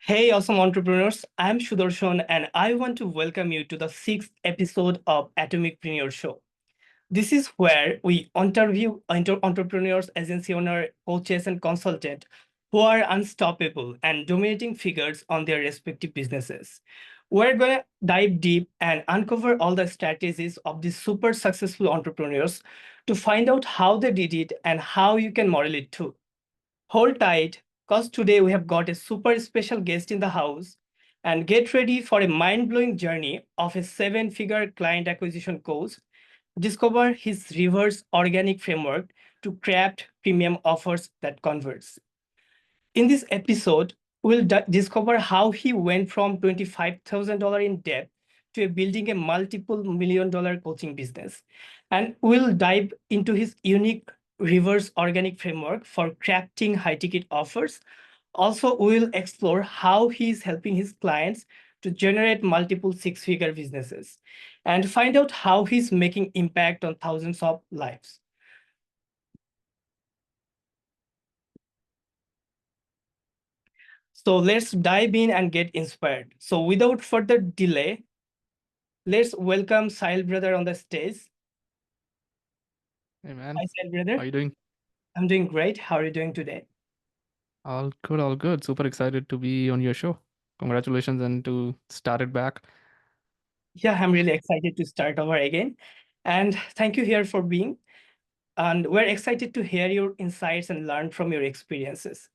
Hey, awesome entrepreneurs. I'm Sudarsan, and I want to welcome you to the sixth episode of AtomicPreneur Show. This is where we interview entrepreneurs, agency owners, coaches, and consultants who are unstoppable and dominating figures on their respective businesses. We're going to dive deep and uncover all the strategies of these super successful entrepreneurs to find out how they did it and how you can model it too. Hold tight, because today we have got a super special guest in the house. And get ready for a mind blowing journey of a seven figure client acquisition coach. Discover his reverse organic framework to craft premium offers that converts. In this episode, we'll discover how he went from $25,000 in debt to building a multiple $1 million coaching business. And we'll dive into his unique reverse organic framework for crafting high ticket offers. Also, we'll explore how he's helping his clients to generate multiple six figure businesses and find out how he's making impact on thousands of lives. So let's dive in and get inspired. So without further delay, let's welcome Sahil brother on the stage. Hey man, Hi Sahil how brother. you doing? I'm doing great. How are you doing today? All good, all good. Super excited to be on your show. Congratulations and to start it back. Yeah, I'm really excited to start over again. And thank you here for being. And we're excited to hear your insights and learn from your experiences.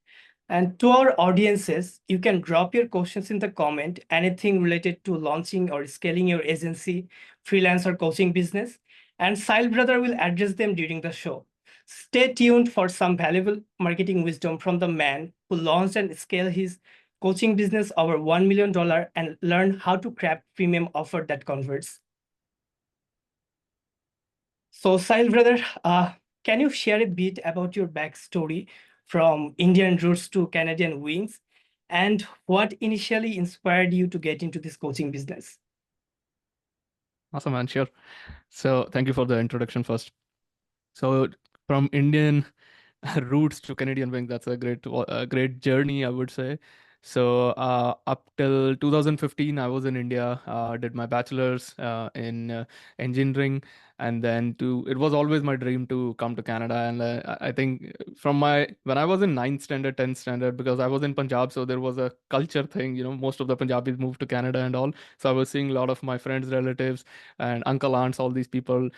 And to our audiences, you can drop your questions in the comment, anything related to launching or scaling your agency, freelance or coaching business, and Sile Brother will address them during the show. Stay tuned for some valuable marketing wisdom from the man who launched and scaled his coaching business over $1 million and learn how to craft premium offer that converts. So, Sahil brother, can you share a bit about your backstory from Indian roots to Canadian wings, and what initially inspired you to get into this coaching business? Awesome, man. Sure. So thank you for the introduction first. So from Indian roots to Canadian wing, that's a great journey, I would say. So up till 2015, I was in India, did my bachelor's in engineering, and then it was always my dream to come to Canada. And I think from my when I was in ninth standard, 10th standard, because I was in Punjab, so there was a culture thing. Most of the Punjabis moved to Canada and all. So I was seeing a lot of my friends, relatives, and uncle, aunts, all these people,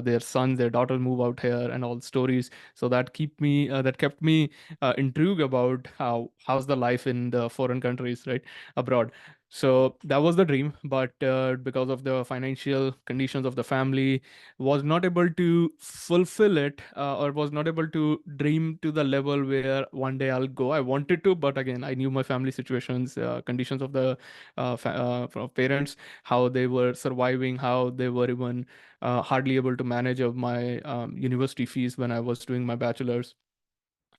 their sons, their daughters move out here, and all stories. So that kept me intrigued about how's the life in the foreign countries, right, abroad. So that was the dream, but because of the financial conditions of the family, was not able to fulfill it, or was not able to dream to the level where one day I'll go. I wanted to, but again, I knew my family situations, conditions of the parents, how they were surviving, how they were even hardly able to manage of my university fees when I was doing my bachelor's.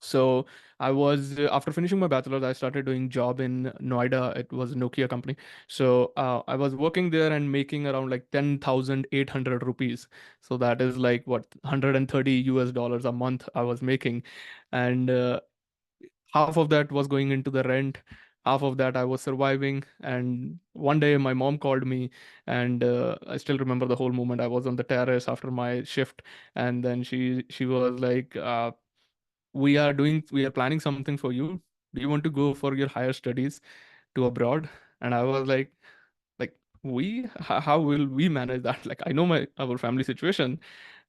So I was after finishing my bachelor's, I started doing job in Noida. It was a Nokia company. So I was working there and making around like 10,800 rupees. So that is like what, 130 US dollars a month I was making, and half of that was going into the rent, half of that I was surviving. And one day my mom called me, and I still remember the whole moment. I was on the terrace after my shift, and then she was like, we are planning something for you. Do you want to go for your higher studies to abroad? And I was like how will we manage that? Like, I know my our family situation.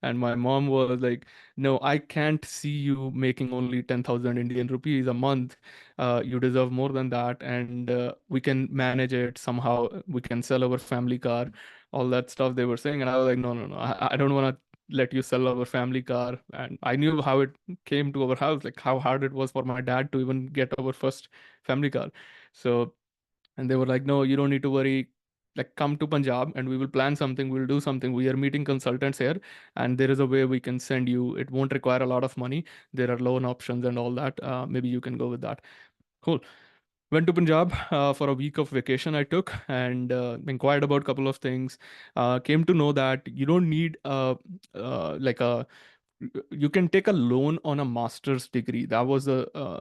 And my mom was like, no, I can't see you making only 10,000 Indian rupees a month. You deserve more than that, and we can manage it somehow. We can sell our family car, all that stuff they were saying. And I was like, no, no, no, I don't want to let you sell our family car. And I knew how it came to our house, like how hard it was for my dad to even get our first family car. So, and they were like, no, you don't need to worry. Like, come to Punjab and we will plan something, we'll do something. We are meeting consultants here, and there is a way we can send you. It won't require a lot of money. There are loan options and all that. Maybe you can go with that. Cool. Went to Punjab for a week of vacation I took, and inquired about a couple of things. Came to know that you don't need like a you can take a loan on a master's degree. That was a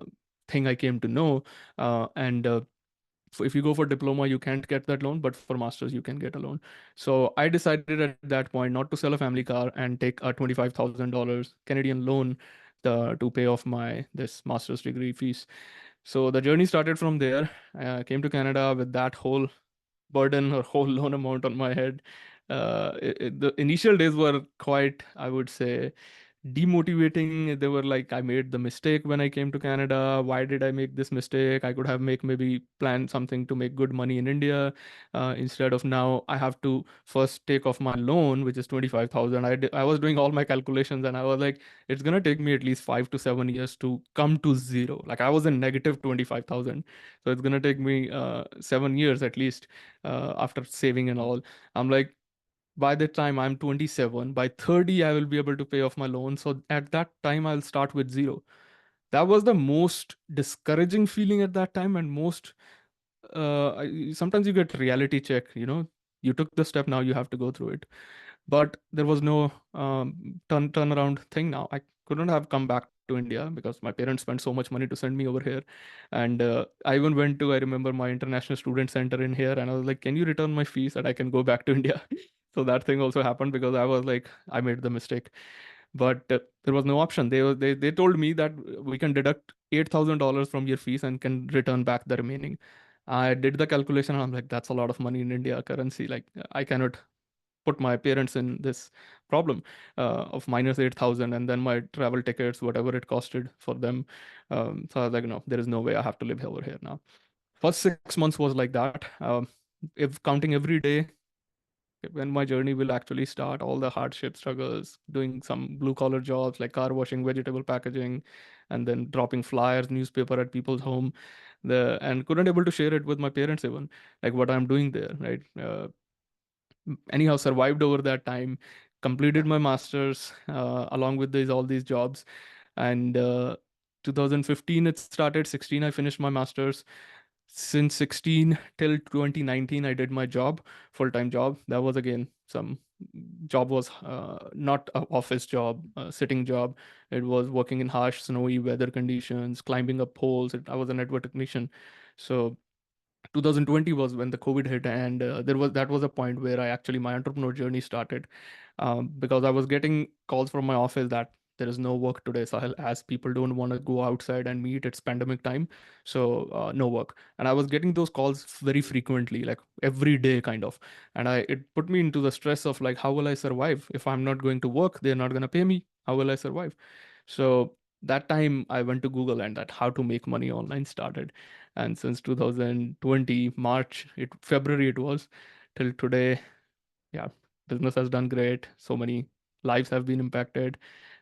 thing I came to know. And if you go for diploma, you can't get that loan, but for masters, you can get a loan. So I decided at that point not to sell a family car and take a $25,000 Canadian loan to pay off my this master's degree fees. So the journey started from there. I came to Canada with that whole burden or whole loan amount on my head. The initial days were quite, I would say, demotivating. They were like, I made the mistake when I came to Canada. Why did I make this mistake? I could have make maybe planned something to make good money in India. Instead of now I have to first take off my loan, which is 25,000. I was doing all my calculations and I was like, it's gonna take me at least 5 to 7 years to come to zero. Like I was in negative 25,000, so it's gonna take me 7 years at least after saving and all. I'm like, by the time I'm 27, by 30, I will be able to pay off my loan. So at that time, I'll start with zero. That was the most discouraging feeling at that time, and most sometimes you get reality check. You took the step, now you have to go through it. But there was no turnaround thing now. I couldn't have come back to India because my parents spent so much money to send me over here. And I even went to, I remember, my international student center in here, and I was like, can you return my fees that I can go back to India? So that thing also happened because I was like, I made the mistake. But there was no option. They told me that we can deduct $8,000 from your fees and can return back the remaining. I did the calculation and I'm like, that's a lot of money in India currency. Like I cannot put my parents in this problem of minus 8,000, and then my travel tickets, whatever it costed for them. So I was like, no, there is no way, I have to live over here now. First 6 months was like that. If counting every day, when my journey will actually start, all the hardship struggles, doing some blue collar jobs like car washing, vegetable packaging, and then dropping flyers, newspaper at people's home, and couldn't able to share it with my parents even, like what I'm doing there, right? Anyhow, survived over that time, completed my masters along with all these jobs. And 2015 it started, 16 I finished my masters. Since 16 till 2019 I did my job, full-time job. That was again some job, was not a office job, a sitting job. It was working in harsh snowy weather conditions, climbing up poles. I was a network technician. So 2020 was when the COVID hit, and that was a point where I actually my entrepreneur journey started, because I was getting calls from my office that there is no work today, Sahil, as people don't want to go outside and meet. It's pandemic time, so no work. And I was getting those calls very frequently, like every day, kind of. And it put me into the stress of like, how will I survive if I'm not going to work? They're not going to pay me. How will I survive? So that time I went to Google, and that how to make money online started. And since 2020 March, February it was, till today, yeah, business has done great. So many lives have been impacted.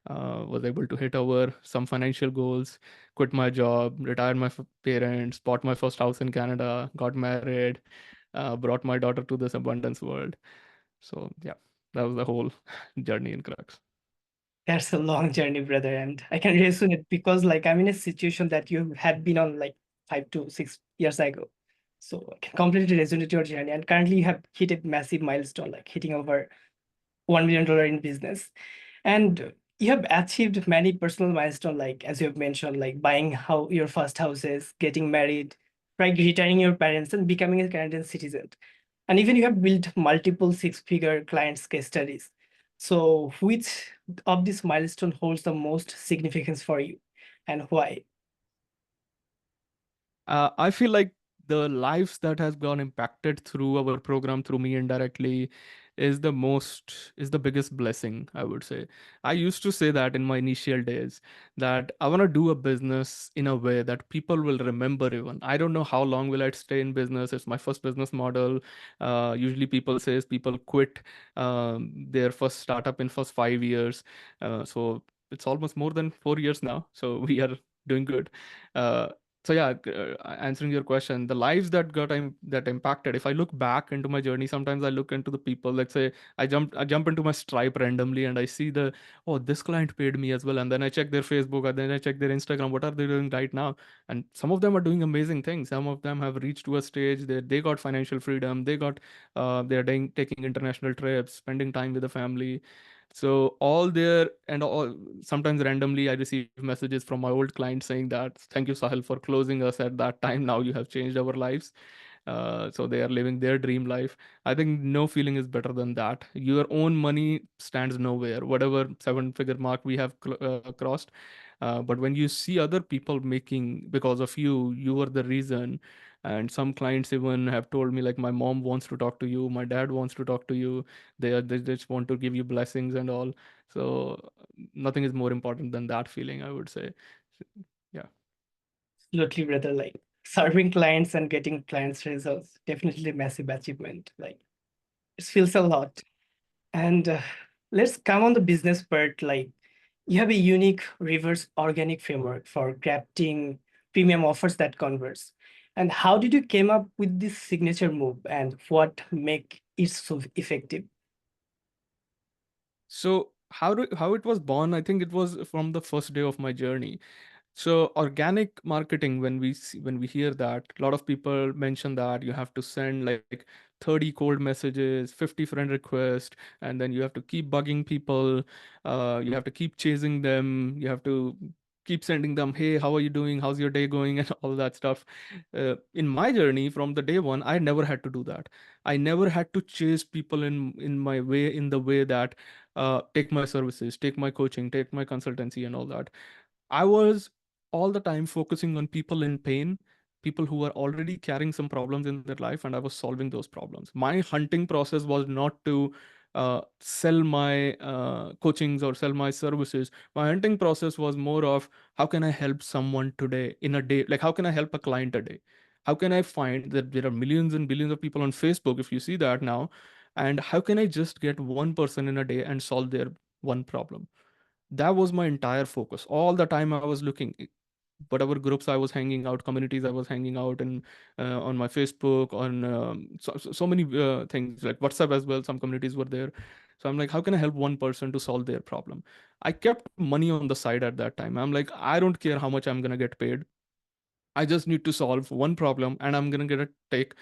Was able to hit over some financial goals, quit my job, retired my parents, bought my first house in Canada, got married, brought my daughter to this abundance world. So yeah, that was the whole journey in crux. That's a long journey, brother, and I can resonate because, like, I'm in a situation that you had been on like 5 to 6 years ago. So I can completely resonate your journey. And currently, you have hit a massive milestone, like hitting over $1 million in business, and you have achieved many personal milestones, like as you have mentioned, like buying how your first houses, getting married, right, retiring your parents, and becoming a Canadian citizen. And even you have built multiple six-figure clients case studies. So which of this milestone holds the most significance for you, and why? I feel like the lives that has gone impacted through our program, through me indirectly, is the biggest blessing, I would say. I used to say that in my initial days, that I want to do a business in a way that people will remember even. I don't know how long will I stay in business. It's my first business model. Usually people says people quit their first startup in first 5 years. So it's almost more than 4 years now. So we are doing good. Uh, so yeah, answering your question, the lives that that impacted. If I look back into my journey, sometimes I look into the people. Let's say I jump into my Stripe randomly, and I see oh, this client paid me as well, and then I check their Facebook, and then I check their Instagram. What are they doing right now? And some of them are doing amazing things. Some of them have reached to a stage that they got financial freedom. They are taking international trips, spending time with the family. So all there and all, sometimes randomly I receive messages from my old clients saying that thank you Sahil for closing us at that time. Now you have changed our lives. So they are living their dream life. I think no feeling is better than that. Your own money stands nowhere, whatever seven-figure mark we have crossed. But when you see other people making because of you, you were the reason. And some clients even have told me like, my mom wants to talk to you, my dad wants to talk to you. They just want to give you blessings and all. So nothing is more important than that feeling, I would say. Yeah. Absolutely, brother. Like serving clients and getting clients results, definitely massive achievement. Like it feels a lot. And let's come on the business part. Like you have a unique reverse organic framework for crafting premium offers that converts. And how did you came up with this signature move and what make it so effective? So how it was born, I think it was from the first day of my journey. So organic marketing, when when we hear that, a lot of people mention that you have to send like 30 cold messages, 50 friend requests, and then you have to keep bugging people, you have to keep chasing them, you have to keep sending them, hey, how are you doing? How's your day going? And all that stuff. In my journey from the day one, I never had to do that. I never had to chase people in my way, in the way that take my services, take my coaching, take my consultancy, and all that. I was all the time focusing on people in pain, people who were already carrying some problems in their life, and I was solving those problems. My hunting process was not to sell my coachings or sell my services. My hunting process was more of how can I help someone today in a day? Like, how can I help a client a day? How can I find that there are millions and billions of people on Facebook, if you see that now? And how can I just get one person in a day and solve their one problem? That was my entire focus all the time. I was looking whatever groups I was hanging out, communities I was hanging out in, on my Facebook, on so many things like WhatsApp as well. Some communities were there. So I'm like, how can I help one person to solve their problem? I kept money on the side at that time. I'm like, I don't care how much I'm gonna get paid. I just need to solve one problem, and I'm gonna get a take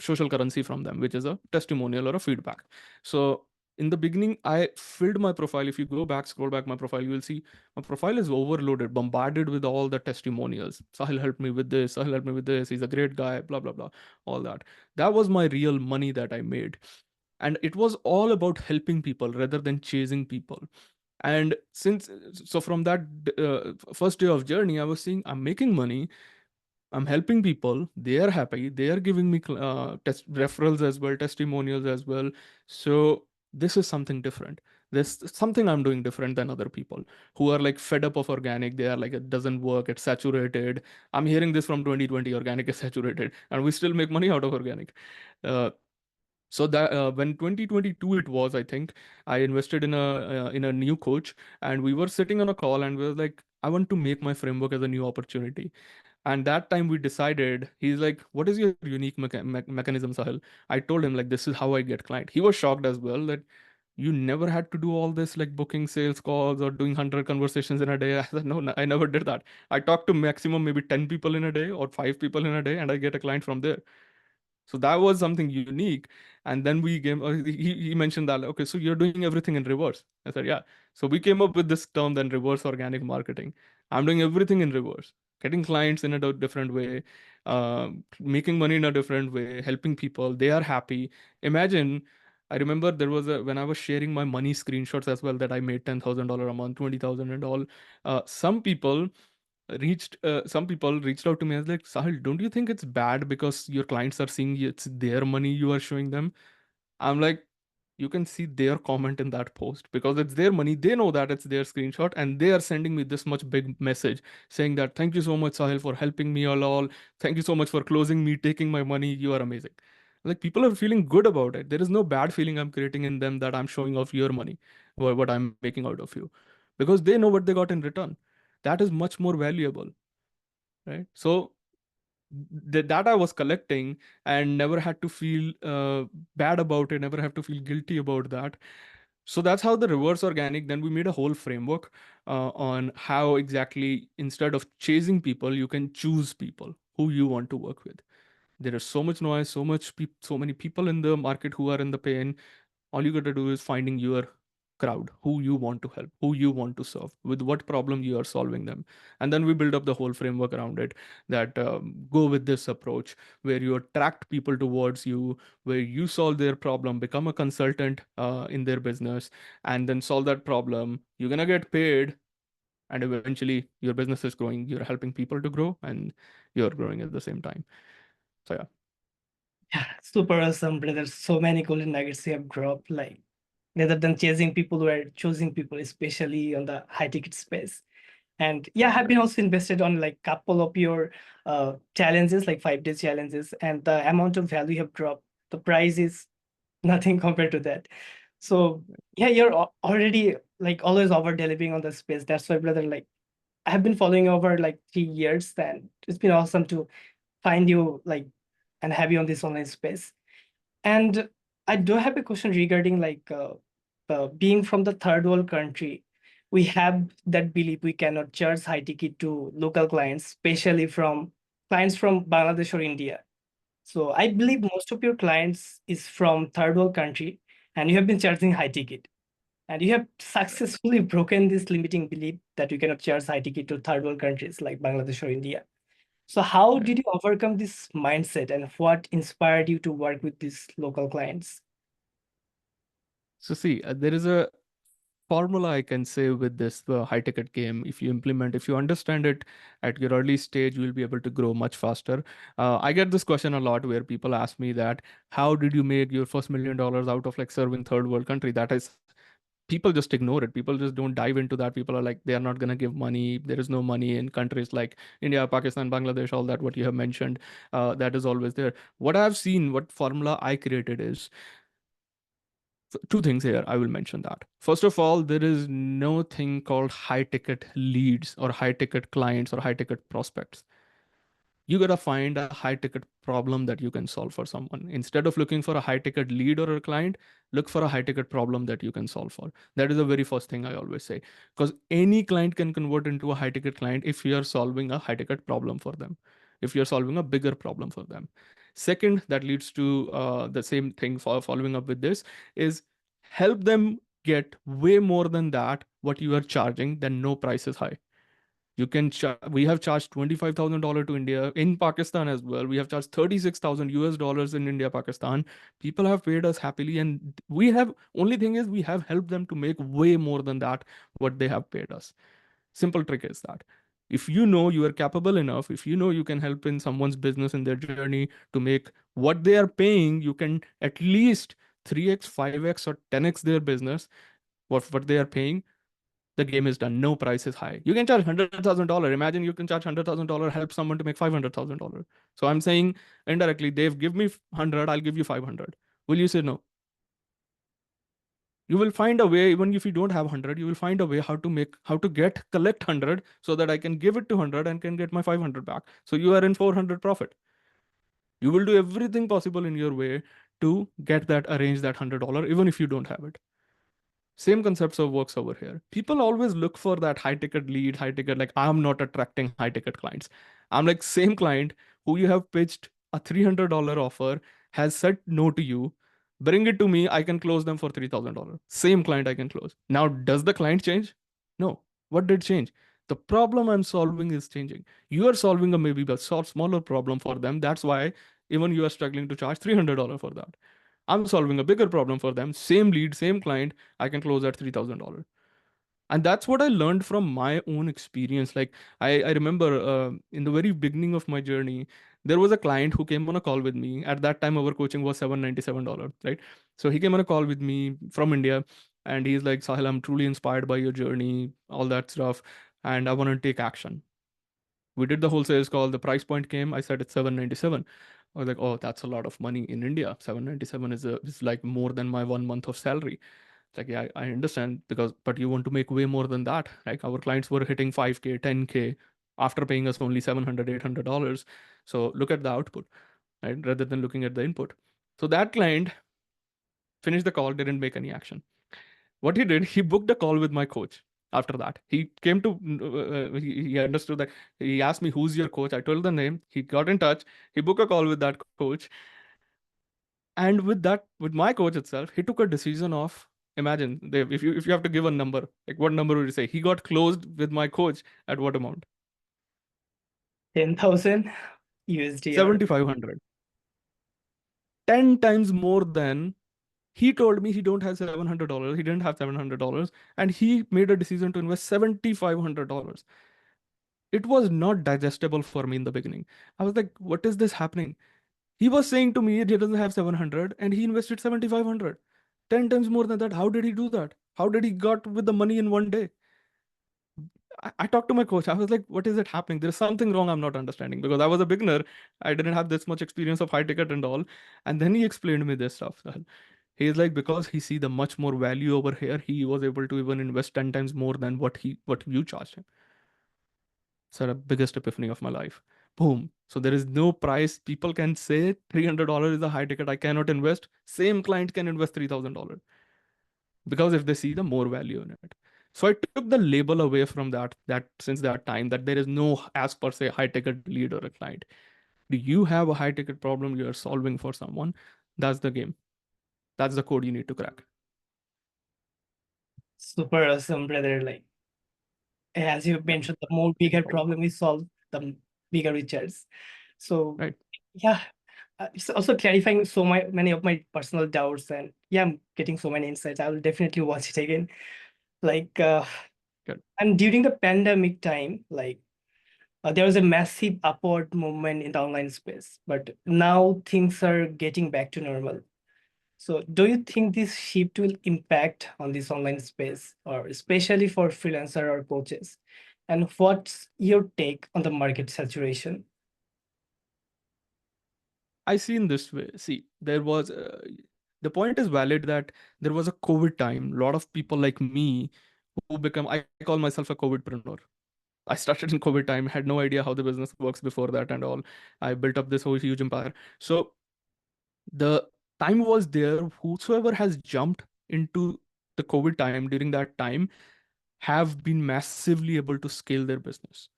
social currency from them, which is a testimonial or a feedback. So in the beginning, I filled my profile. If you go back, scroll back my profile, you will see my profile is overloaded, bombarded with all the testimonials. Sahil helped me with this. Sahil helped me with this. He's a great guy. Blah blah blah. All that. That was my real money that I made, and it was all about helping people rather than chasing people. And since so from that first day of journey, I was seeing I'm making money, I'm helping people. They are happy. They are giving me test referrals as well, testimonials as well. So this is something different. This is something I'm doing different than other people who are like fed up of organic. They are like, it doesn't work. It's saturated. I'm hearing this from 2020. Organic is saturated, and we still make money out of organic. Uh, so that when 2022 it was, I think I invested in a new coach, and we were sitting on a call, and we were like, I want to make my framework as a new opportunity. And that time we decided, he's like, what is your unique mechanism, Sahil? I told him, like, this is how I get client. He was shocked as well that you never had to do all this, like booking sales calls or doing 100 conversations in a day. I said, no, no, I never did that. I talked to maximum maybe 10 people in a day or 5 people in a day, and I get a client from there. So that was something unique. And then we came, he mentioned that, okay, so you're doing everything in reverse. I said, yeah. So we came up with this term, then reverse organic marketing. I'm doing everything in reverse, getting clients in a different way, making money in a different way, helping people. They are happy. Imagine, I remember there was a, when I was sharing my money screenshots as well, that I made $10,000 a month, 20,000 and all. Some people reached out to me as like, Sahil, don't you think it's bad because your clients are seeing it's their money you are showing them? I'm like, you can see their comment in that post because it's their money. They know that it's their screenshot, and they are sending me this much big message saying that thank you so much, Sahil, for helping me all. Thank you so much for closing me, taking my money. You are amazing. Like, people are feeling good about it. There is no bad feeling I'm creating in them that I'm showing off your money, what I'm making out of you, because they know what they got in return. That is much more valuable, right? So the data I was collecting, and never had to feel bad about it, never have to feel guilty about that. So that's how the reverse organic, then we made a whole framework on how exactly, instead of chasing people, you can choose people who you want to work with. There is so much noise, so many people in the market who are in the pain. All you got to do is finding your crowd, who you want to help, who you want to serve, with what problem you are solving them. And then we build up the whole framework around it, that go with this approach where you attract people towards you, where you solve their problem, become a consultant in their business, and then solve that problem. You're going to get paid, and eventually your business is growing, you're helping people to grow, and you're growing at the same time. So yeah. Yeah, super awesome, brother. So many golden nuggets you have dropped. Like rather than chasing people, we're choosing people, especially on the high ticket space. And yeah, I've been also invested on like couple of your challenges, like 5 day challenges, and the amount of value you have dropped. The price is nothing compared to that. So yeah, you're already like always over delivering on the space. That's why, brother, like I have been following over like 3 years. Then it's been awesome to find you like and have you on this online space. And I do have a question regarding like being from the third world country. We have that belief we cannot charge high ticket to local clients, especially from clients from Bangladesh or India. So I believe most of your clients is from third world country, and you have been charging high ticket, and you have successfully broken this limiting belief that you cannot charge high ticket to third world countries like Bangladesh or India. So how Yeah. did you overcome this mindset, and what inspired you to work with these local clients? So see, there is a formula I can say with this high ticket game. If you implement, if you understand it at your early stage, you will be able to grow much faster. I get this question a lot where people ask me that, how did you make your first $1 million out of like serving third world country? That is, people just ignore it. People just don't dive into that. People are like, they are not going to give money. There is no money in countries like India, Pakistan, Bangladesh, all that what you have mentioned. That is always there. What I've seen, what formula I created is, two things here I will mention. That first of all, there is no thing called high ticket leads or high ticket clients or high ticket prospects. You got to find a high ticket problem that you can solve for someone. Instead of looking for a high ticket lead or a client, look for a high ticket problem that you can solve for. That is the very first thing I always say, because any client can convert into a high ticket client if you are solving a high ticket problem for them, if you're solving a bigger problem for them. Second, that leads to the same thing, for following up with this, is help them get way more than that what you are charging, then no price is high. We have charged $25,000 to India, in Pakistan as well. We have charged 36,000 US dollars in India, Pakistan. People have paid us happily, and we have, only thing is, we have helped them to make way more than that what they have paid us. Simple trick is that if you know you are capable enough, if you know you can help in someone's business in their journey to make what they are paying, you can at least 3x, 5x, or 10x their business, what they are paying. The game is done. No price is high. You can charge $100,000. Imagine you can charge $100,000, help someone to make $500,000. So I'm saying indirectly, Dave, give me 100, I'll give you 500. Will you say no? You will find a way. Even if you don't have 100, you will find a way how to collect 100 so that I can give it to 100 and can get my 500 back. So you are in 400 profit. You will do everything possible in your way to get that, arrange that $100, even if you don't have it. Same concepts of works over here. People always look for that high ticket lead, high ticket, like I'm not attracting high ticket clients. I'm like, same client who you have pitched a $300 offer has said no to you. Bring it to me. I can close them for $3,000. Same client I can close. Now, does the client change? No. What did change? The problem I'm solving is changing. You are solving a maybe a smaller problem for them. That's why even you are struggling to charge $300 for that. I'm solving a bigger problem for them. Same lead, same client. I can close at $3,000. And that's what I learned from my own experience. Like I remember in the very beginning of my journey, there was a client who came on a call with me. At that time, our coaching was $797, right? So he came on a call with me from India, and he's like, Sahil, I'm truly inspired by your journey, all that stuff, and I want to take action. We did the whole sales call. The price point came. I said it's 797. I was like, oh, that's a lot of money in India. 797 is like more than my 1 month of salary. It's like, yeah, I understand, because but you want to make way more than that. Like our clients were hitting 5K, 10K after paying us only 700, $800. So look at the output, right? Rather than looking at the input. So that client finished the call, didn't make any action. What he did, he booked a call with my coach. After that, he came to, he understood that. He asked me, who's your coach? I told the name. He got in touch. He booked a call with that coach. And with that, with my coach itself, he took a decision of Imagine if you have to give a number, like what number would you say? He got closed with my coach at what amount? 10,000 USD or 7,500. 10 times more than he told me he don't have $700. He didn't have $700, and he made a decision to invest $7,500. It was not digestible for me in the beginning. I was like, what is this happening? He was saying to me he doesn't have 700 and he invested 7,500. 10 times more than that. How did he do that? How did he got with the money in one day? I talked to my coach. I was like, what is it happening? There's something wrong I'm not understanding because I was a beginner. I didn't have this much experience of high ticket and all. And then he explained me this stuff. He's like, because he see the much more value over here, he was able to even invest 10 times more than what you charged him. So the biggest epiphany of my life. Boom. So there is no price. People can say $300 is a high ticket. I cannot invest. Same client can invest $3,000 because if they see the more value in it. So I took the label away from that since that time that there is no as per se high ticket lead or a client. Do you have a high ticket problem you are solving for someone? That's the game. That's the code you need to crack. super awesome, brother. Like, as you Yeah. mentioned, the more bigger problem we solve, the bigger we charge. So Right. yeah, it's also clarifying many of my personal doubts, and yeah, I'm getting so many insights. I will definitely watch it again. Like, Good. and during the pandemic time, like there was a massive upward movement in the online space, but now things are getting back to normal. So do you think this shift will impact on this online space, or especially for freelancer or coaches? And what's your take on the market saturation? I see in this way. See, there was the point is valid that there was a COVID time. A lot of people like me who become I call myself a COVIDpreneur. I started in COVID time, had no idea how the business works before that and all. I built up this whole huge empire. So the time was there. Whosoever has jumped into the COVID time during that time have been massively able to scale their business,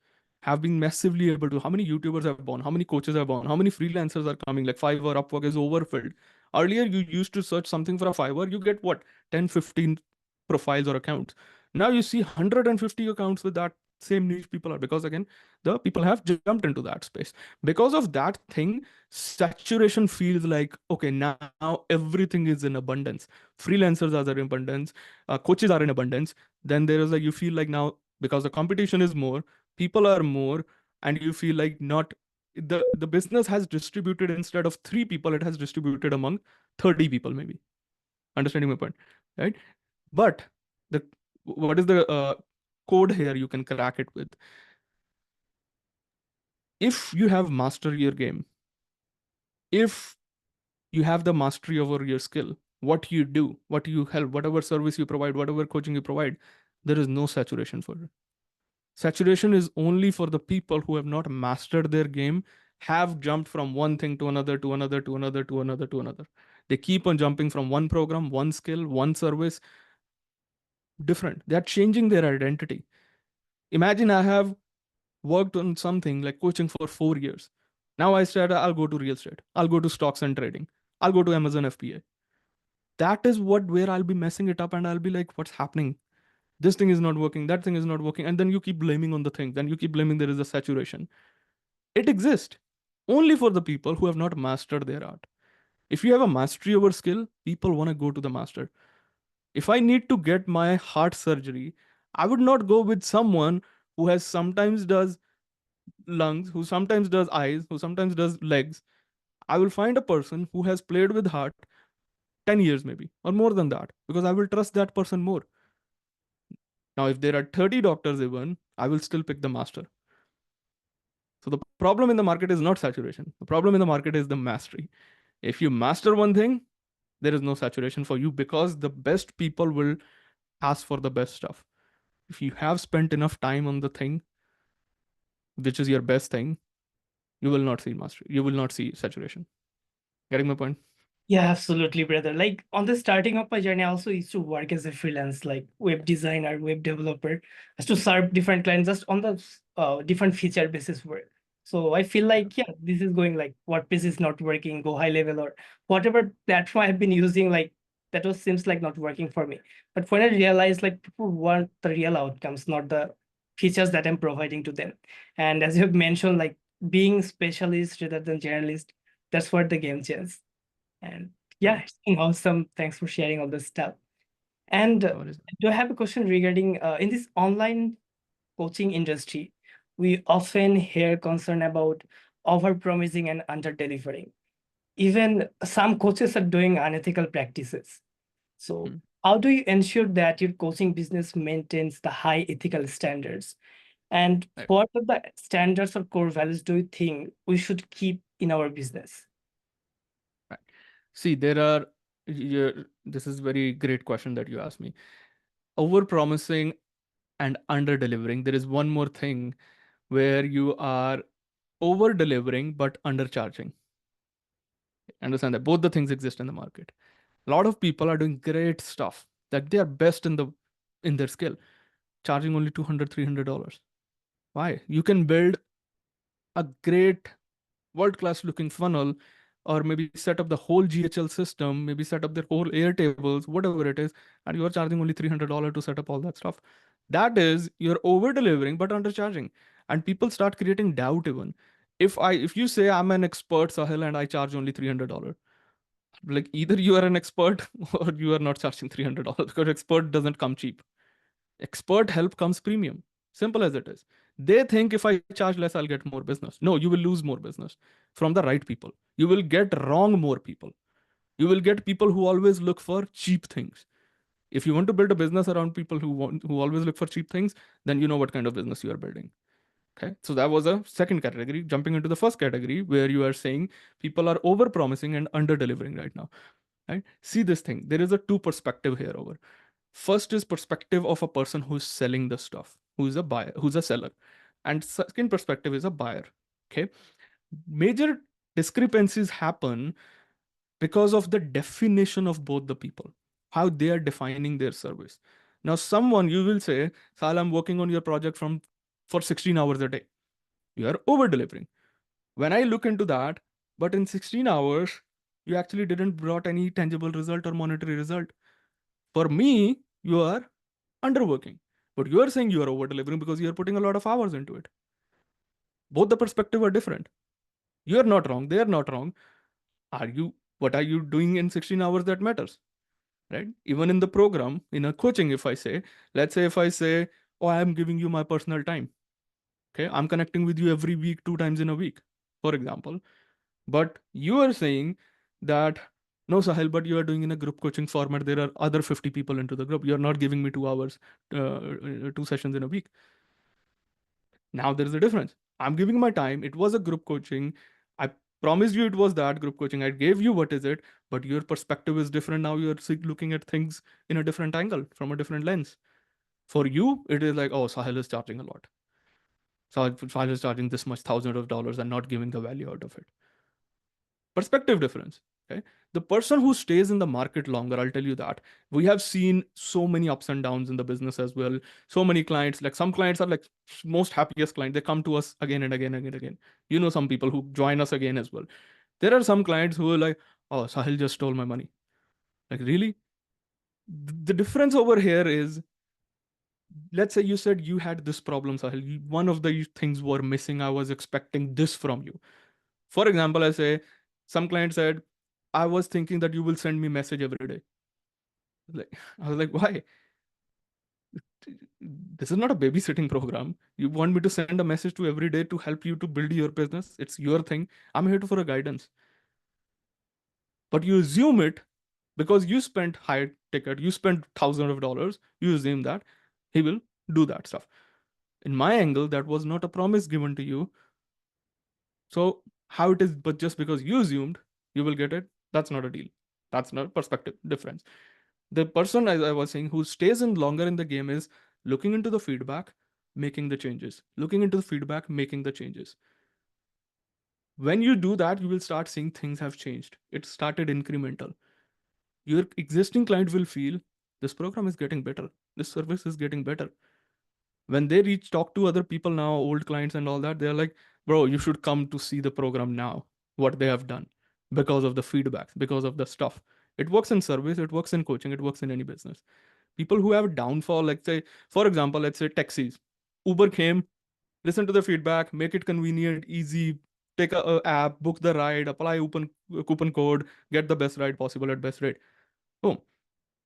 have been massively able to. How many YouTubers have born? How many coaches have born? How many freelancers are coming? Like Fiverr, Upwork is overfilled. Earlier, you used to search something for a Fiverr, you get what, 10, 15 profiles or accounts. Now you see 150 accounts with that same niche people are, because again, the people have jumped into that space. Because of that thing, saturation feels like, okay, now everything is in abundance. Freelancers are in abundance, coaches are in abundance. Then there is like you feel like now because the competition is more, people are more, and you feel like not the business has distributed, instead of three people it has distributed among 30 people maybe. Understanding my point, right? But the what is the code here you can crack it with? If you have mastered your game, if you have the mastery over your skill, what you do, what you help, whatever service you provide, whatever coaching you provide, there is no saturation for it. Saturation is only for the people who have not mastered their game, have jumped from one thing to another, to another, to another, to another, to another. They keep on jumping from one program, one skill, one service, different. They are changing their identity. Imagine I have worked on something like coaching for 4 years. Now I said I'll go to real estate, I'll go to stocks and trading, I'll go to Amazon FBA. That is what where I'll be messing it up, and I'll be like, what's happening? This thing is not working, that thing is not working, and then you keep blaming on the thing. Then you keep blaming there is a saturation. It exists only for the people who have not mastered their art. If you have a mastery over skill, people want to go to the master. If I need to get my heart surgery, I would not go with someone who has sometimes does lungs, who sometimes does eyes, who sometimes does legs. I will find a person who has played with heart 10 years maybe or more than that, because I will trust that person more. Now, if there are 30 doctors even, I will still pick the master. So the problem in the market is not saturation. The problem in the market is the mastery. If you master one thing, there is no saturation for you, because the best people will ask for the best stuff. If you have spent enough time on the thing, which is your best thing, you will not see mastery. You will not see saturation. Getting my point? Yeah, absolutely, brother. Like on the starting of my journey, I also used to work as a freelance, like web designer, web developer, just to serve different clients just on the different feature basis work. So I feel like, yeah, this is going like WordPress is not working, go high level or whatever platform I've been using, like that was seems like not working for me. But when I realized like people want the real outcomes, not the features that I'm providing to them. And as you have mentioned, like being specialist rather than generalist, that's what the game changes. And yeah, Right. it's been awesome. Thanks for sharing all this stuff. And What is do I have a question regarding in this online coaching industry, we often hear concern about over-promising and under-delivering. Even some coaches are doing unethical practices. So, that? how do you ensure that your coaching business maintains the high ethical standards? And Right. what are the standards or core values do you think we should keep in our business? Right. See, there are. This is very great question that you asked me. Over promising and under delivering. There is one more thing where you are over delivering but undercharging. Understand that both the things exist in the market. A lot of people are doing great stuff that they are best in their skill, charging only 200, $300. Why? You can build a great world class looking funnel, or maybe set up the whole GHL system, maybe set up their whole Airtables, whatever it is, and you are charging only $300 to set up all that stuff. That is, you're over delivering but undercharging, and people start creating doubt even. If you say I'm an expert, Sahil, and I charge only $300, like either you are an expert or you are not charging $300 because expert doesn't come cheap. Expert help comes premium. Simple as it is. They think if I charge less, I'll get more business. No, you will lose more business from the right people. You will get wrong more people. You will get people who always look for cheap things. If you want to build a business around people who always look for cheap things, then you know what kind of business you are building. Okay. So that was a second category. Jumping into the first category where you are saying people are over promising and under delivering right now. Right? See this thing. There is a two perspective here over. First is perspective of a person who's selling the stuff, who's a buyer, who's a seller. And second perspective is a buyer. Okay. Major discrepancies happen because of the definition of both the people, how they are defining their service. Now, someone you will say, Sal, I'm working on your project for 16 hours a day. You are over delivering. When I look into that, but in 16 hours, you actually didn't brought any tangible result or monetary result. For me, you are underworking. But you are saying you are over delivering because you are putting a lot of hours into it. Both the perspective are different. You are not wrong. They are not wrong. Are you? What are you doing in 16 hours that matters? Right? Even in the program, in a coaching, if I say, let's say if I say, oh, I am giving you my personal time. Okay. I'm connecting with you every week, 2 times in a week, for example. But you are saying that no, Sahil, but you are doing in a group coaching format. There are other 50 people into the group. You're not giving me 2 hours, 2 sessions in a week. Now there is a difference. I'm giving my time. It was a group coaching. I promised you it was that group coaching. I gave you what is it, but your perspective is different. Now you're looking at things in a different angle, from a different lens. For you, it is like, oh, Sahil is charging a lot. Sahil is charging this much, thousands of dollars, and not giving the value out of it. Perspective difference. Okay. The person who stays in the market longer, I'll tell you that. We have seen so many ups and downs in the business as well. So many clients, like some clients are like most happiest client. They come to us again and again and again. You know, some people who join us again as well. There are some clients who are like, oh, Sahil just stole my money. Like, really? The difference over here is, let's say you said you had this problem, Sahil. One of the things were missing. I was expecting this from you. For example, I say some client said, I was thinking that you will send me message every day. Like, I was like, why? This is not a babysitting program. You want me to send a message to every day to help you to build your business? It's your thing. I'm here for a guidance. But you assume it because you spent high ticket, you spent thousands of dollars. You assume that he will do that stuff. In my angle, that was not a promise given to you. So how it is, but just because you assumed you will get it, that's not a deal. That's not perspective difference. The person, as I was saying, who stays in longer in the game is looking into the feedback, making the changes. Looking into the feedback, making the changes. When you do that, you will start seeing things have changed. It started incremental. Your existing client will feel this program is getting better. This service is getting better. When they reach talk to other people now, old clients and all that, they're like, bro, you should come to see the program now, what they have done because of the feedback, because of the stuff. It works in service, it works in coaching, it works in any business. People who have downfall, let's say, for example, let's say taxis. Uber came, listen to the feedback, make it convenient, easy, take a app, book the ride, apply coupon code, get the best ride possible at best rate. Boom.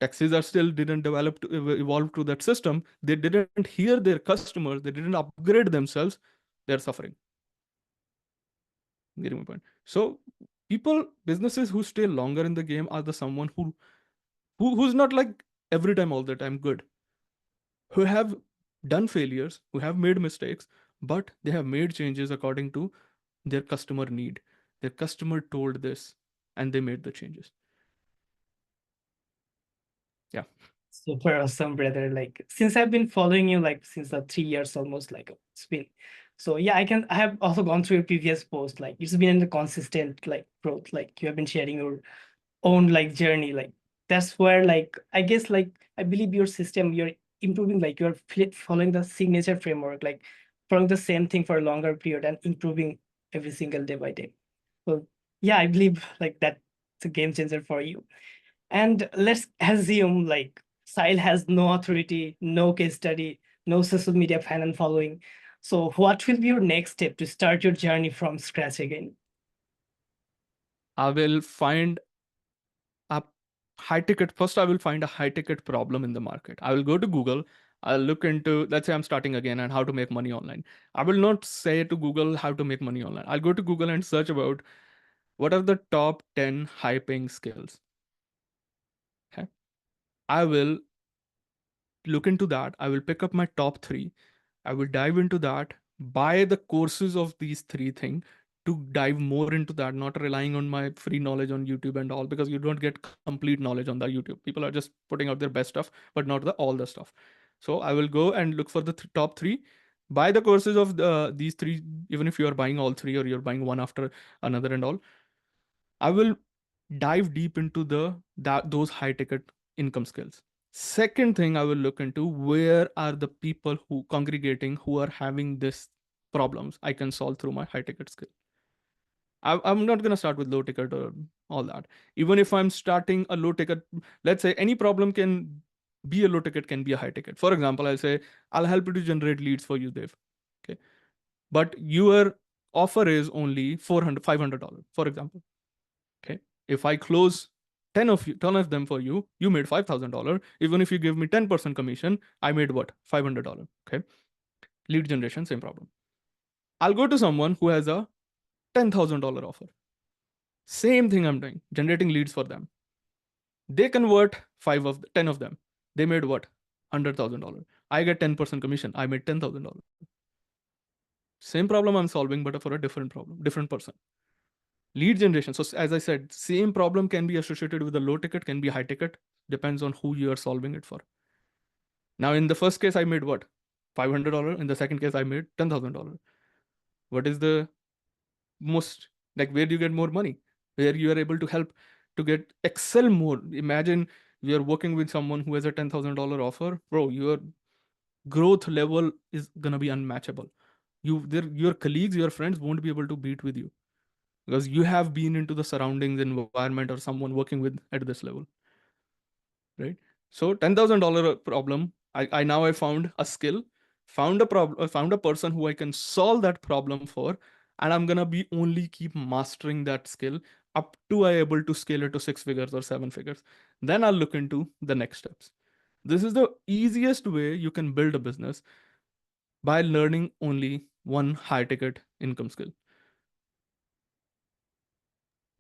Taxis are still didn't develop to evolve to that system. They didn't hear their customers, they didn't upgrade themselves. They're suffering. Getting my point? So people, businesses who stay longer in the game are the someone who's not like every time all the time good, who have done failures, who have made mistakes, but they have made changes according to their customer need. Their customer told this and they made the changes. Yeah. Super awesome, brother. Like since I've been following you like since the 3 years almost, like it's been. So yeah, I have also gone through your previous post. Like it's been in the consistent like growth. Like you have been sharing your own like journey. Like that's where like I guess like I believe your system, you're improving, like you're following the signature framework, like following the same thing for a longer period and improving every single day by day. So yeah, I believe like that's a game changer for you. And let's assume like Sahil has no authority, no case study, no social media fan and following. So what will be your next step to start your journey from scratch again? I will find a high ticket. First, I will find a high ticket problem in the market. I will go to Google. I'll look into, let's say I'm starting again and how to make money online. I will not say to Google how to make money online. I'll go to Google and search about what are the top 10 high paying skills. Okay. I will look into that. I will pick up my top three. I will dive into that, buy the courses of these three things to dive more into that, not relying on my free knowledge on YouTube and all, because you don't get complete knowledge on the YouTube. People are just putting out their best stuff, but not the all the stuff. So I will go and look for the top three, buy the courses of these three, even if you are buying all three or you're buying one after another and all. I will dive deep into those high ticket income skills. Second thing I will look into, where are the people who congregating who are having this problems I can solve through my high ticket skill. I'm not gonna start with low ticket or all that. Even if I'm starting a low ticket, let's say any problem can be a low ticket, can be a high ticket. For example, I'll say I'll help you to generate leads for you, Dave. Okay, but your offer is only 400 $500, for example. Okay. If I close 10 of them for you, you made $5,000. Even if you give me 10% commission, I made what? $500. Okay. Lead generation, same problem. I'll go to someone who has a $10,000 offer. Same thing I'm doing, generating leads for them. They convert 10 of them. They made what? $100,000. I get 10% commission. I made $10,000. Same problem I'm solving, but for a different problem, different person. Lead generation. So as I said, same problem can be associated with a low ticket, can be high ticket, depends on who you are solving it for. Now in the first case I made what? $500. In the second case I made $10,000. What is the most, like, where do you get more money? Where you are able to help to get excel more. Imagine you are working with someone who has a $10,000 offer, bro. Your growth level is gonna be unmatchable. Your colleagues, your friends won't be able to beat with you, because you have been into the surroundings environment or someone working with at this level, right? So $10,000 problem, I now I found a skill, found a problem, found a person who I can solve that problem for, and I'm gonna be only keep mastering that skill up to I able to scale it to 6 figures or 7 figures. Then I'll look into the next steps. This is the easiest way you can build a business, by learning only one high ticket income skill,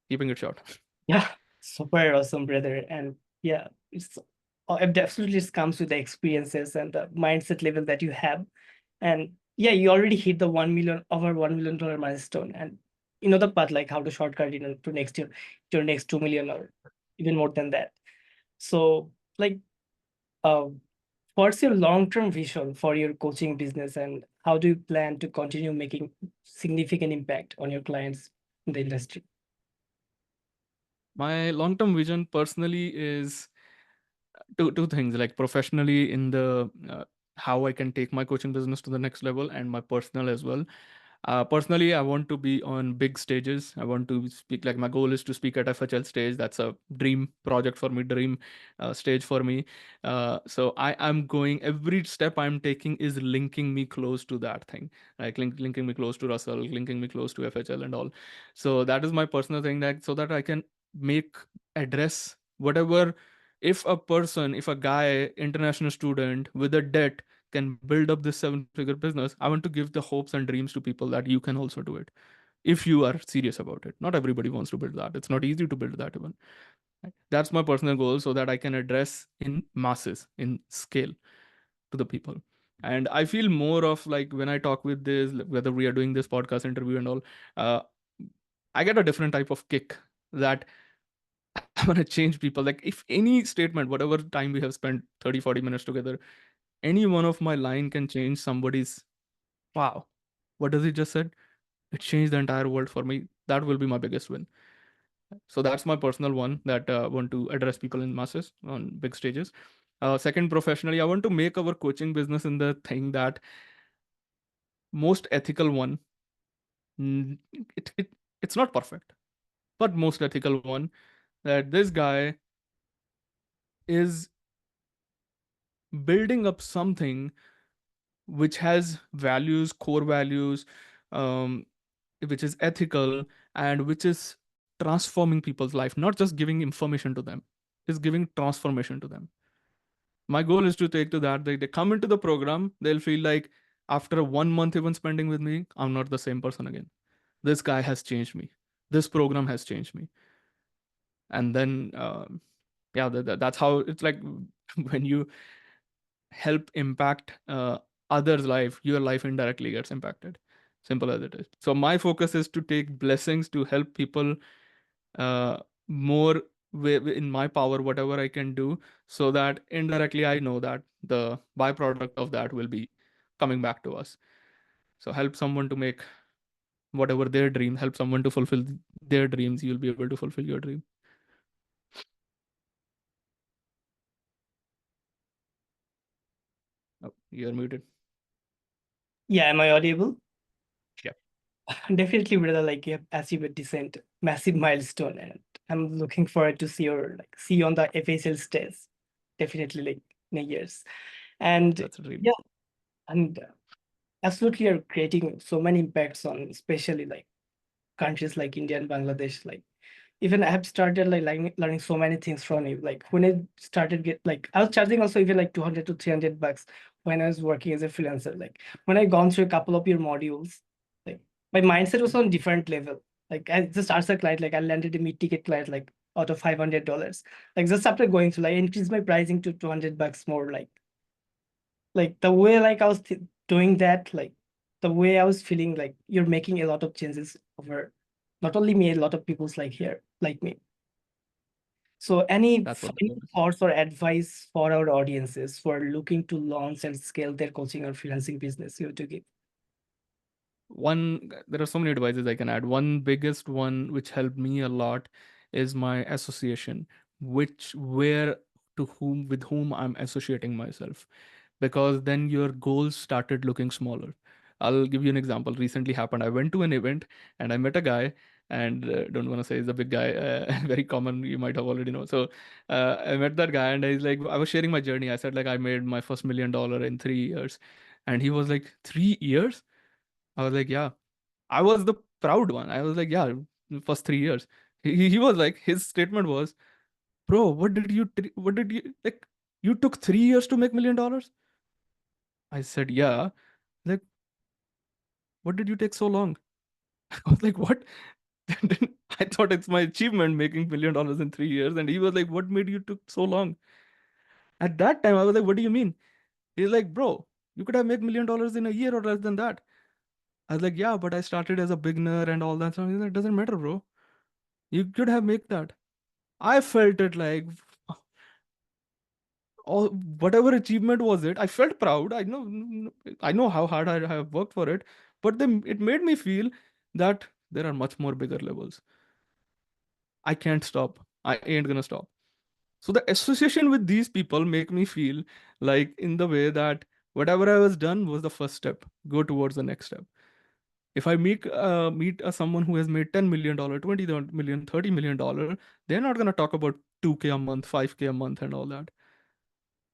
keeping it short. Yeah, super awesome, brother. And yeah, it definitely comes with the experiences and the mindset level that you have. And yeah, you already hit the 1 million, over $1 million milestone. And you know the path, like how to shortcut, to next year, to your next 2 million or even more than that. So like uh, what's your long-term vision for your coaching business, and how do you plan to continue making significant impact on your clients in the industry? My long term vision personally is two things, like professionally in the how I can take my coaching business to the next level, and my personal as well. Personally, I want to be on big stages. I want to speak, like, my goal is to speak at FHL stage. That's a dream project for me, dream stage for me. So I am going, every step I'm taking is linking me close to that thing, like linking me close to Russell, linking me close to FHL and all. So that is my personal thing, that so that I can make, address whatever. If a person, if a guy, international student with a debt can build up this 7-figure business, I want to give the hopes and dreams to people that you can also do it if you are serious about it. Not everybody wants to build that. It's not easy to build that even. Right? That's my personal goal, so that I can address in masses, in scale, to the people. And I feel more of like when I talk with this, whether we are doing this podcast interview and all, uh, I get a different type of kick that I want to change people. Like, if any statement, whatever time we have spent 30-40 minutes together, any one of my line can change somebody's, wow, what does he just said? It changed the entire world for me. That will be my biggest win. So that's my personal one, that I want to address people in masses on big stages. Second, professionally, I want to make our coaching business in the thing that most ethical one. It's not perfect, but most ethical one, that this guy is building up something which has values, core values, um, which is ethical, and which is transforming people's life, not just giving information to them, is giving transformation to them. My goal is to take to that they come into the program, they'll feel like after 1 month even spending with me, I'm not the same person again. This guy has changed me. This program has changed me. And then, yeah, that's how it's like when you help impact others' life, your life indirectly gets impacted. Simple as it is. So my focus is to take blessings to help people uh, more in my power, whatever I can do, so that indirectly I know that the byproduct of that will be coming back to us. So help someone to make whatever their dream, help someone to fulfill their dreams, you'll be able to fulfill your dream. Oh, you're muted. Yeah, am I audible? Yeah, Definitely, brother. Like, you have achieved a decent, massive milestone, and I'm looking forward to see you on the FHL stage. Definitely, like in a years. And that's a dream. yeah, and absolutely, are creating so many impacts on, especially like countries like India and Bangladesh. Like, even I have started like learning so many things from you. Like when I started get like I was charging also even like 200 to 300 bucks when I was working as a freelancer. Like when I gone through a couple of your modules, like my mindset was on different level. Like I just asked a client, like I landed a mid-ticket client like out of $500. Like just after going through, like I increased my pricing to 200 bucks more. Like the way like I was doing that, like the way I was feeling, like you're making a lot of changes over not only me, a lot of people's like here, like me. So any That's what the final goal is. thoughts or advice for our audiences who are looking to launch and scale their coaching or freelancing business you have to give? One, there are so many advices I can add. One biggest one which helped me a lot is my association, which where to whom with whom I'm associating myself, because then your goals started looking smaller. I'll give you an example. Recently happened. I went to an event and I met a guy, and don't want to say he's a big guy, very common. You might have already know. So I met that guy, and he's like, I was sharing my journey. I said like I made my first $1 million in 3 years, and he was like, 3 years. I was like, yeah. I was the proud one. I was like, yeah, first 3 years. He was like, his statement was, bro, what did you like? You took 3 years to make $1 million? I said, yeah. Like, what did you take so long? I was like, what? Then I thought it's my achievement making $1 million in 3 years. And he was like, what made you took so long? At that time, I was like, what do you mean? He's like, bro, you could have made $1 million in a year or less than that. I was like, yeah, but I started as a beginner and all that. So he's like, it doesn't matter, bro. You could have made that. I felt it like, all whatever achievement was it. I felt proud. I know how hard I have worked for it, but then it made me feel that there are much more bigger levels. I can't stop. I ain't gonna stop. So the association with these people make me feel like in the way that whatever I was done was the first step. Go towards the next step. If I meet someone who has made $10 million, 20 million, $30 million, they're not gonna talk about 2K a month, 5K a month, and all that.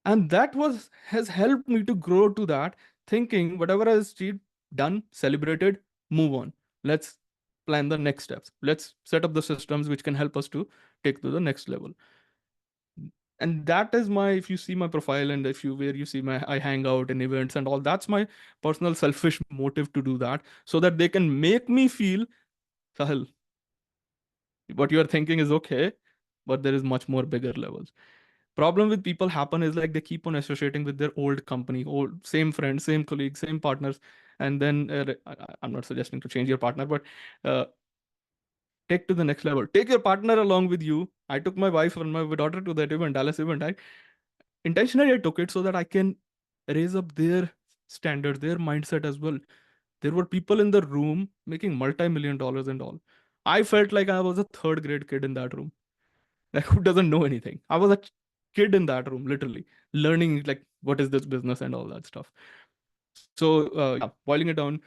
And that was has helped me to grow to that, thinking whatever I achieved, done, celebrated, move on. Let's plan the next steps. Let's set up the systems which can help us to take to the next level. And that is my, if you see my profile, and if you where you see my, I hang out in events and all, that's my personal selfish motive to do that, so that they can make me feel, Sahil, what you are thinking is okay, but there is much more bigger levels. Problem with people happen is like they keep on associating with their old company, old same friends, same colleagues, same partners. And then I'm not suggesting to change your partner, but uh, take to the next level, take your partner along with you. I took my wife and my daughter to that event, Dallas event. I intentionally I took it so that I can raise up their standard, their mindset as well. There were people in the room making multi-million dollars and all. I felt like I was a third grade kid in that room, like who doesn't know anything. I was a kid in that room, literally learning like what is this business and all that stuff. So yeah, boiling it down,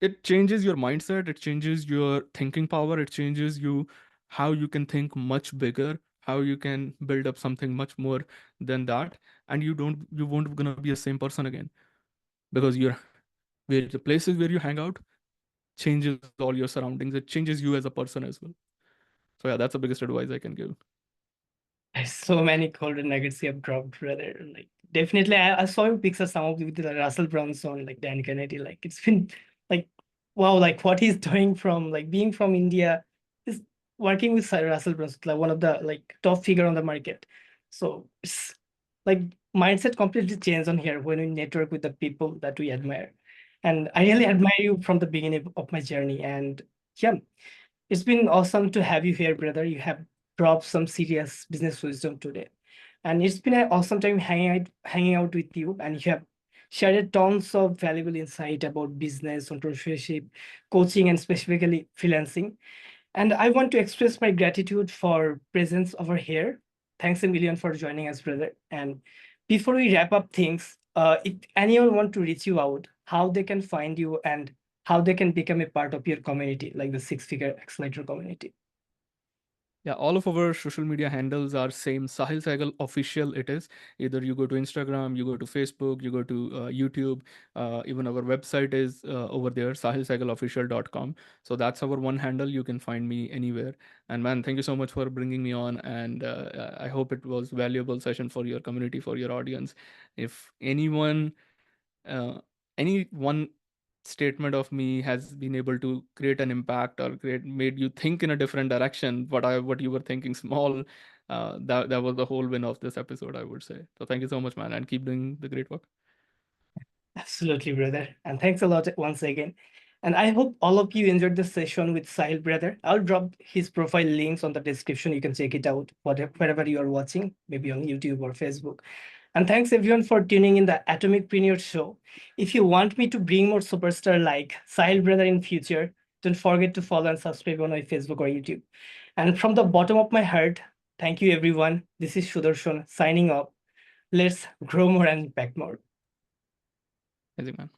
it changes your mindset, it changes your thinking power, it changes you how you can think much bigger, how you can build up something much more than that. And you won't gonna be the same person again, because you're where the places where you hang out changes all your surroundings, it changes you as a person as well. So yeah, that's the biggest advice I can give. There's so many golden nuggets you have dropped, brother. Like definitely, I saw your pictures some of with the Russell Brunson, like Dan Kennedy. Like it's been like wow, like what he's doing from like being from India, is working with Sir Russell Brunson, like one of the like top figure on the market. So it's like mindset completely changed on here when we network with the people that we admire. And I really admire you from the beginning of my journey. And yeah, it's been awesome to have you here, brother. You have dropped some serious business wisdom today. And it's been an awesome time hanging out with you. And you have shared tons of valuable insight about business, entrepreneurship, coaching, and specifically freelancing. And I want to express my gratitude for presence over here. Thanks a million for joining us, brother. And before we wrap up things, if anyone want to reach you out, how they can find you and how they can become a part of your community, like the Six Figure Accelerator community. Yeah, all of our social media handles are same, Sahil Sehgal official. It is either you go to Instagram, you go to Facebook, you go to YouTube. Even our website is over there, sahilsegalofficial.com. So that's our one handle. You can find me anywhere. And man, thank you so much for bringing me on. And I hope it was valuable session for your community, for your audience. If anyone any one statement of me has been able to create an impact or create made you think in a different direction, what you were thinking small, that was the whole win of this episode, I would say. So thank you so much, man, and keep doing the great work. Absolutely, brother. And thanks a lot once again. And I hope all of you enjoyed this session with Sahil, brother. I'll drop his profile links on the description. You can check it out wherever you are watching, maybe on YouTube or Facebook. And thanks everyone for tuning in the AtomicPreneur Show. If you want me to bring more superstar like Sahil brother in future, don't forget to follow and subscribe on my Facebook or YouTube. And from the bottom of my heart, thank you everyone. This is Sudarsan signing off. Let's grow more and impact more. Amazing, man.